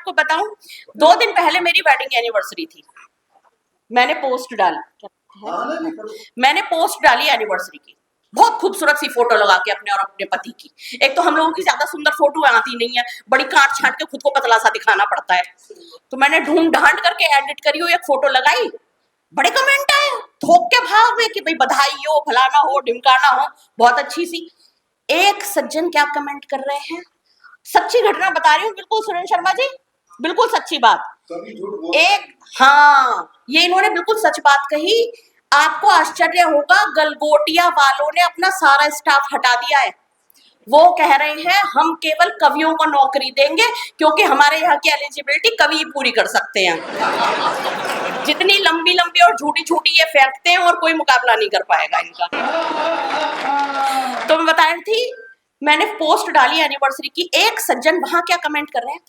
आपको बताऊं, 2 दिन पहले मेरी वेडिंग एनिवर्सरी थी। मैंने पोस्ट डाली एनिवर्सरी की, बहुत खूबसूरत सी फोटो लगा के अपने और अपने पति की। एक तो हम लोगों की ज्यादा सुंदर फोटो आती नहीं है, बड़ी काट छाट के खुद को पतला सा दिखाना पड़ता है। तो मैंने ढूंढ ढांड करके एडिट करी हुई एक फोटो लगाई, बड़े कमेंट आए थोक के भाव में कि भाई बधाई हो, फलाना हो, ढिमकाना हो, बहुत अच्छी सी। एक सज्जन क्या कमेंट कर रहे हैं, सच्ची घटना बता रही हूँ बिल्कुल सुरेंद्र शर्मा जी, बिल्कुल सच्ची बात। एक, हाँ, ये इन्होंने बिल्कुल सच बात कही। आपको आश्चर्य होगा, गलगोटिया वालों ने अपना सारा स्टाफ हटा दिया है। वो कह रहे हैं हम केवल कवियों को नौकरी देंगे क्योंकि हमारे यहाँ की एलिजिबिलिटी कवि पूरी कर सकते हैं। जितनी लंबी लंबी और झूठी झूठी ये फेंकते हैं और कोई मुकाबला नहीं कर पाएगा इनका। तो मैं बता रही थी, मैंने पोस्ट डाली एनिवर्सरी की। एक सज्जन वहां क्या कमेंट कर रहे हैं,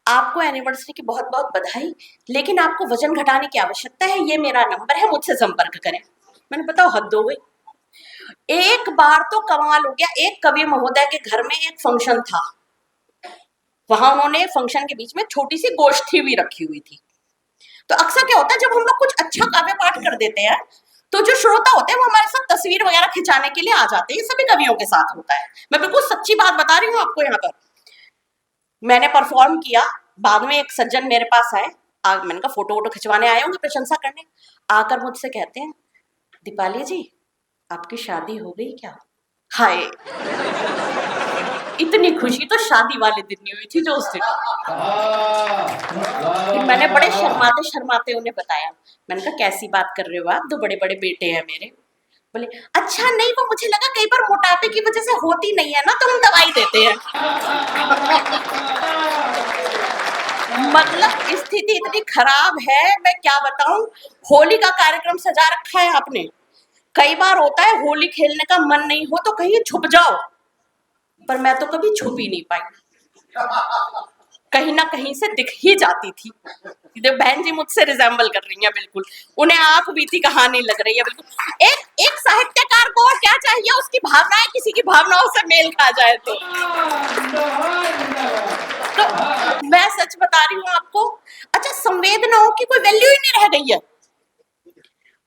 आपको एनिवर्सरी की बहुत बहुत बधाई, लेकिन आपको वजन घटाने की आवश्यकता है, ये मेरा नंबर है, मुझसे संपर्क करें। मैंने बताओ हद हो गई। एक बार तो कमाल हो गया, एक कवि महोदय के घर में एक फंक्शन था, वहां उन्होंने फंक्शन के बीच में छोटी सी गोष्ठी भी रखी हुई थी। तो अक्सर क्या होता है, जब हम लोग कुछ अच्छा काव्य पाठ कर देते हैं तो जो श्रोता होते हैं वो हमारे साथ तस्वीर वगैरह खिंचाने के लिए आ जाते हैं। ये सभी कवियों के साथ होता है, मैं बिल्कुल सच्ची बात बता रही हूँ आपको। यहाँ पर मैंने परफॉर्म किया, बाद में एक सज्जन मेरे पास आए, मैंने कहा फोटो वोटो खिंचवाने आए होंगे, प्रशंसा करने। आकर मुझसे कहते हैं, दीपाली जी आपकी शादी हो गई क्या? हाय, इतनी खुशी तो शादी वाले दिन नहीं हुई थी जो उस दिन। मैंने बड़े शर्माते शर्माते उन्हें बताया। मैंने कहा कैसी बात कर रहे हो आप, 2 बड़े बड़े बेटे हैं मेरे। बोले अच्छा नहीं, वो मुझे लगा कई बार मोटापे की वजह से होती नहीं है ना, तो हम दवाई देते हैं। मतलब स्थिति इतनी खराब है, मैं क्या बताऊं। होली का कार्यक्रम सजा रखा है आपने। कई बार होता है होली खेलने का मन नहीं हो तो कहीं छुप जाओ, पर मैं तो कभी छुप ही नहीं पाई, कहीं ना कहीं से दिख ही जाती थी। बहन जी मुझसे रिजेंबल कर रही हैं बिल्कुल, उन्हें आप बीती कहानी लग रही है बिल्कुल। एक साहित्यकार को और क्या चाहिए, उसकी भावनाएं किसी की भावनाओं से मेल खा जाए तो मैं सच बता रही हूँ आपको। अच्छा, संवेदनाओं की कोई वैल्यू ही नहीं रह गई है।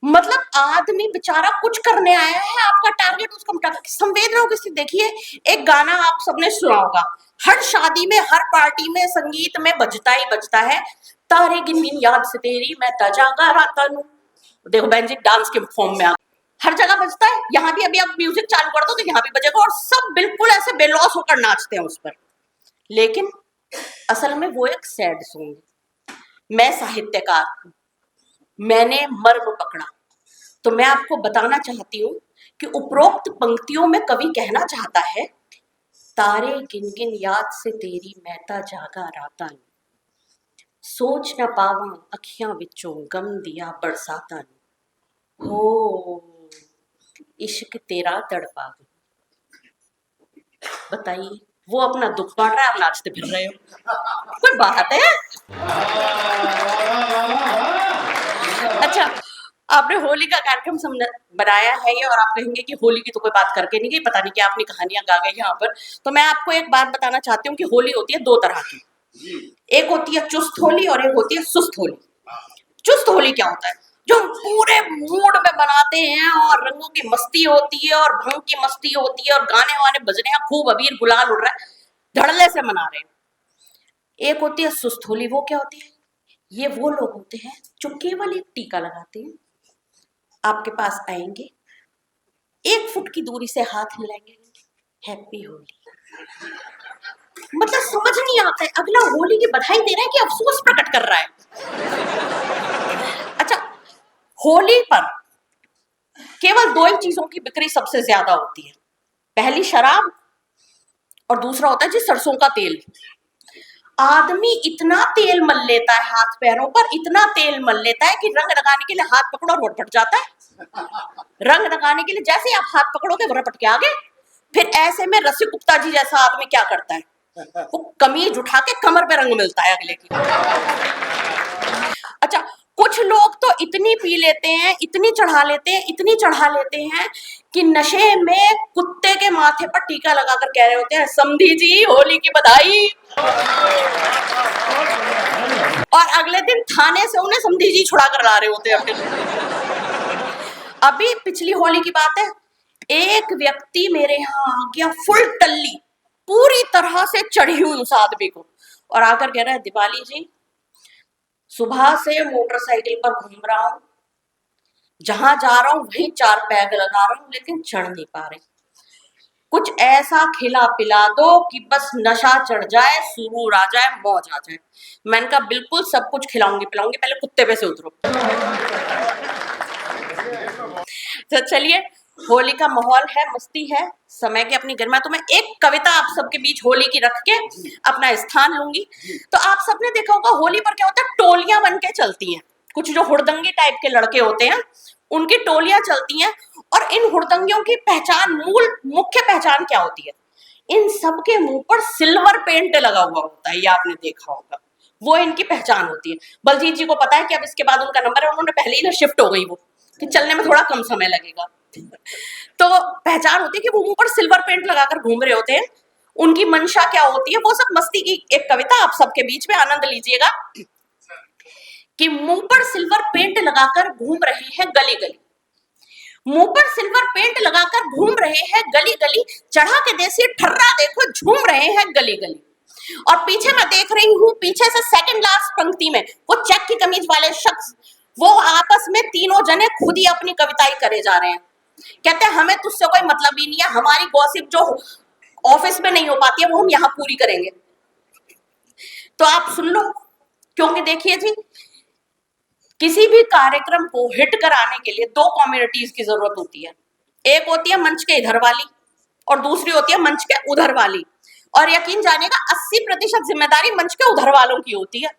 मतलब आदमी बेचारा कुछ करने आया है, आपका टारगेट उसका मिटा। संवेदनाओं की स्थिति देखिए। एक गाना आप सबने सुना होगा, हर शादी में हर पार्टी में संगीत में बजता ही बजता है, तारे गिन गिन याद से तेरी मैं तजागा राता नू। देखो बहन जी डांस के फॉर्म में हर जगह बजता है। यहाँ भी अभी आप म्यूजिक चालू कर दो तो यहाँ भी बजेगा, और सब बिल्कुल ऐसे बेलौस होकर नाचते हैं उस पर। लेकिन असल में वो एक सैड सॉन्ग है। मैं साहित्यकार हूं, मैंने मर्म पकड़ा, तो मैं आपको बताना चाहती हूं कि उपरोक्त पंक्तियों में कवि कहना चाहता है, तारे गिन गिन याद से तेरी महता जागा राता नु, सोच न पावा अखियां विचों गम दिया बरसाता नु, हो इश्क तेरा तड़पा। बताइए, वो अपना दुख बांट रहा है, आप नाचते फिर रहे हो, कोई बात है? अच्छा, आपने होली का कार्यक्रम बनाया है ये, और आप कहेंगे कि होली की तो कोई बात करके नहीं गई, पता नहीं क्या अपनी कहानियां गा गई यहाँ पर। तो मैं आपको एक बात बताना चाहती हूँ कि होली होती है 2 तरह की, एक होती है चुस्त होली और एक होती है सुस्त होली। चुस्त होली क्या होता है, जो पूरे मूड में बनाते हैं और रंगों की मस्ती होती है और भंग की मस्ती होती है और गाने वाने बज रहे हैं, खूब अबीर गुलाल उड़ रहा है, धड़ल्ले से मना रहे हैं। एक होती है सुस्त होली, वो क्या होती है, ये वो लोग होते हैं जो केवल एक टीका लगाते हैं, आपके पास आएंगे, 1 फुट की दूरी से हाथ मिलाएंगे, हैप्पी होली। मतलब समझ नहीं आता है, अगला होली की बधाई दे रहा है कि अफसोस प्रकट कर रहा है। अच्छा, होली पर केवल 2 ही चीजों की बिक्री सबसे ज्यादा होती है, पहली शराब और दूसरा होता है जी सरसों का तेल। आदमी इतना तेल मल लेता है हाथ पैरों पर, इतना तेल मल लेता है कि रंग लगाने के लिए हाथ पकड़ो और रपट जाता है। रंग लगाने के लिए जैसे ही आप हाथ पकड़ोगे वो रपट के आगे। फिर ऐसे में रसिक गुप्ता जी जैसा आदमी क्या करता है, वो कमीज उठा के कमर पे रंग मिलता है अगले की। अच्छा, कुछ लोग तो इतनी पी लेते हैं, इतनी चढ़ा लेते हैं, इतनी चढ़ा लेते हैं कि नशे में कुत्ते के माथे पर टीका लगाकर कह रहे होते हैं, समधी जी होली की बधाई। अगले दिन थाने से उन्हें समधी जी छुड़ा कर ला रहे होते हैं अपने। अभी पिछली होली की बात है, एक व्यक्ति मेरे यहाँ आ गया फुल टल्ली, पूरी तरह से चढ़ी हुई उस आदमी को, और आकर कह रहा है दीपाली जी सुबह से मोटरसाइकिल पर घूम रहा हूं, जहां जा रहा हूं वहीं 4 पैग लगा रहा हूं, लेकिन चढ़ नहीं पा रहे, कुछ ऐसा खिला पिला दो कि बस नशा चढ़ जाए, सुरूर आ जाए, मौज आ जाए। मैंने कहा बिल्कुल सब कुछ खिलाऊंगी पिलाऊंगी, पहले कुत्ते पे से उतरो। तो चलिए, होली का माहौल है, मस्ती है, समय की अपनी गरिमा। तो मैं एक कविता आप सबके बीच होली की रख के अपना स्थान लूंगी। तो आप सबने देखा होगा होली पर क्या होता है, टोलियां बन के चलती हैं, कुछ जो हुड़दंगी टाइप के लड़के होते हैं उनकी टोलियां चलती हैं, और इन हुड़दंगियों की पहचान, मुख्य पहचान क्या होती है, इन सबके मुंह पर सिल्वर पेंट लगा हुआ होता है, ये आपने देखा होगा, वो इनकी पहचान होती है। बलजीत जी को पता है कि अब इसके बाद उनका नंबर है, उन्होंने पहले ही ना शिफ्ट हो गई, वो कि चलने में थोड़ा कम समय लगेगा। तो पहचान होती है कि वो मुंह पर सिल्वर पेंट लगाकर घूम रहे होते हैं, उनकी मंशा क्या होती है, वो सब मस्ती की एक कविता आप सबके बीच में आनंद लीजिएगा। कि मुंह पर सिल्वर पेंट लगाकर घूम रहे हैं गली गली, मुंह पर सिल्वर पेंट लगाकर घूम रहे हैं गली गली, चढ़ा के देसी ठर्रा देखो झूम रहे हैं गली गली। और पीछे मैं देख रही हूँ, पीछे से सेकंड लास्ट पंक्ति में वो चेक की कमीज वाले शख्स, वो आपस में तीनों जने खुद ही अपनी कविताएं करे जा रहे हैं। कहते हैं हमें तुझसे कोई मतलब ही नहीं है, हमारी गॉसिप जो ऑफिस में नहीं हो पाती है वो हम यहाँ पूरी करेंगे। तो आप सुन लो, क्योंकि देखिए जी, किसी भी कार्यक्रम को हिट कराने के लिए 2 कम्युनिटीज की जरूरत होती है, एक होती है मंच के इधर वाली और दूसरी होती है मंच के उधर वाली। और यकीन जानिएगा 80% जिम्मेदारी मंच के उधर वालों की होती है।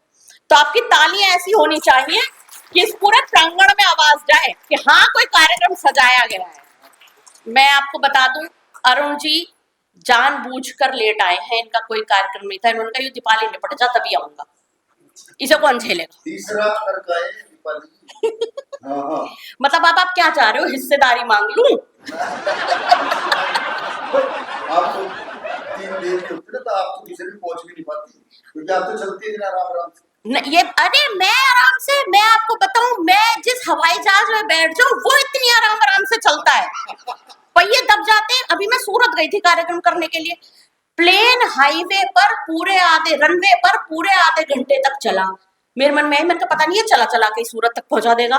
तो आपकी तालियां ऐसी होनी चाहिए कि इस पूरे प्रांगण में आवाज जाए कि हाँ कोई कार्यक्रम सजाया गया है। मैं आपको बता दूं, अरुण जी जानबूझकर लेट आए हैं, इनका कोई कार्यक्रम नहीं था, इन्होंने कहा दीपाली निपट जा तभी आऊंगा, इसे कौन झेलेगा। तीसरा मतलब आप क्या चाह रहे हो, हिस्सेदारी मांग लूं? आप तो 3 दिन के होते तो आप तो किसी भी पहुंच भी नहीं पाती, क्योंकि आप तो चलती है आराम से। ये अरे मैं आराम से, मैं आपको बताऊं, मैं जिस हवाई जहाज में बैठ जाऊं वो इतनी आराम से चलता है, पहिए दब जाते हैं। अभी मैं सूरत गई थी कार्यक्रम करने के लिए, प्लेन हाईवे पर पूरे आधे रनवे पर पूरे आधे घंटे तक चला। मेरे मन में मैंने पता नहीं है चला चला के सूरत तक पहुंचा देगा।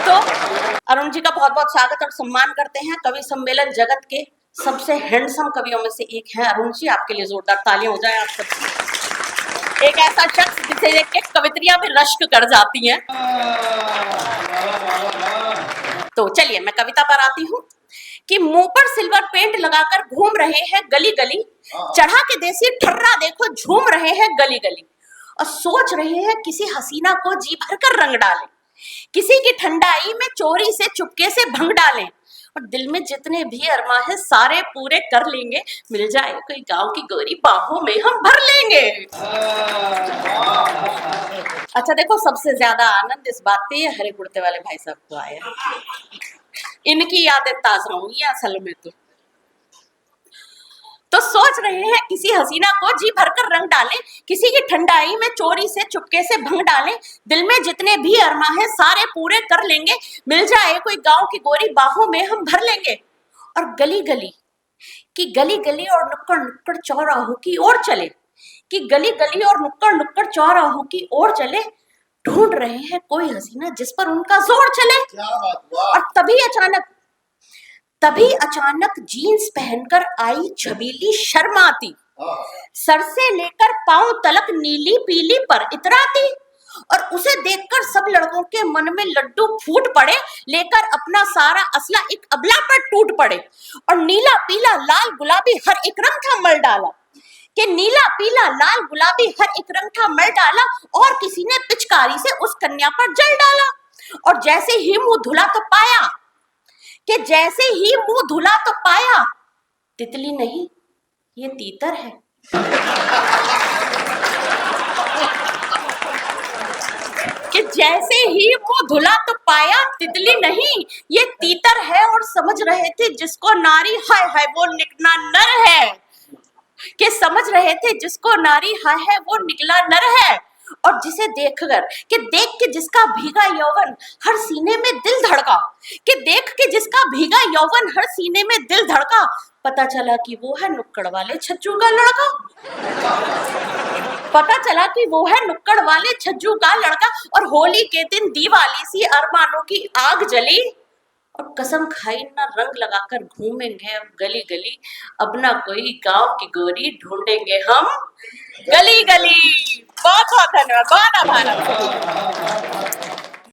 तो अरुण जी का बहुत बहुत स्वागत और सम्मान करते हैं। कवि सम्मेलन जगत के सबसे हैंडसम कवियों में से एक है अरुण जी, आपके लिए जोरदार तालियां हो जाए आप सब। एक ऐसा शख्स जिसे देख के कवित्रियां भी रश्क कर जाती हैं। तो चलिए मैं कविता पर आती हूँ कि मुंह पर सिल्वर पेंट लगाकर घूम रहे हैं गली गली, चढ़ा के देसी ठर्रा देखो झूम रहे हैं गली गली, और सोच रहे हैं किसी हसीना को जी भर कर रंग डालें, किसी की ठंडाई में चोरी से चुपके से भंग डालें, और दिल में जितने भी अरमा है सारे पूरे कर लेंगे, मिल जाए कोई गांव की गोरी बाहों में हम भर लेंगे। अच्छा देखो, सबसे ज्यादा आनंद इस बात पे हरे कुर्ते वाले भाई साहब को आया, इनकी यादें ताजा होंगी असल में। तो सोच रहे हैं किसी हसीना को जी भरकर रंग डालें, किसी की ठंडाई में चोरी से चुपके से भंग डालें, दिल में जितने भी अरमा है सारे पूरे कर लेंगे, मिल जाए कोई गांव की गोरी बाहों में हम भर लेंगे। और गली गली गली गली और नुक्कड़ नुक्कड़ चौराहों की ओर चले, कि गली गली और नुक्कड़ नुक्कड़ चौराहों की ओर चले, ढूंढ रहे हैं कोई हसीना जिस पर उनका जोर चले। और तभी अचानक जीन्स पहनकर आई छबीली शर्माती, सर से लेकर पांव तलक नीली पीली पर इतराती, और उसे देखकर सब लड़कों के मन में लड्डू फूट पड़े, लेकर अपना सारा असला एक अबला पर टूट पड़े, और नीला पीला लाल गुलाबी हर एक रंग था मल डाला, कि नीला पीला लाल गुलाबी हर एक रंग था मल डाला, और किसी ने पिचकारी से उस कन्या पर जल डाला। और जैसे ही मुंह धुला तो पाया, कि जैसे ही मुंह धुला तो पाया, तितली नहीं ये तीतर है। कि जैसे ही मुंह धुला तो पाया, तितली नहीं ये तीतर है, और समझ रहे थे जिसको नारी हाय हाय वो निकला नर है, कि समझ रहे थे जिसको नारी हाय है वो निकला नर है, और जिसे देखकर कि देख के जिसका भीगा यौवन हर सीने में दिल धड़का, कि देख के जिसका भीगा यौवन हर सीने में दिल धड़का, पता चला कि वो है नुक्कड़ वाले छज्जू का लड़का। पता चला कि वो है नुक्कड़ वाले छज्जू का लड़का। और होली के दिन दीवाली सी अरमानों की आग जली, और कसम खाई ना रंग लगाकर घूमेंगे अब गली गली, अब ना कोई गांव की गोरी ढूंढेंगे हम गली गली। बहुत बहुत धन्यवाद, बहुत आभार आपका।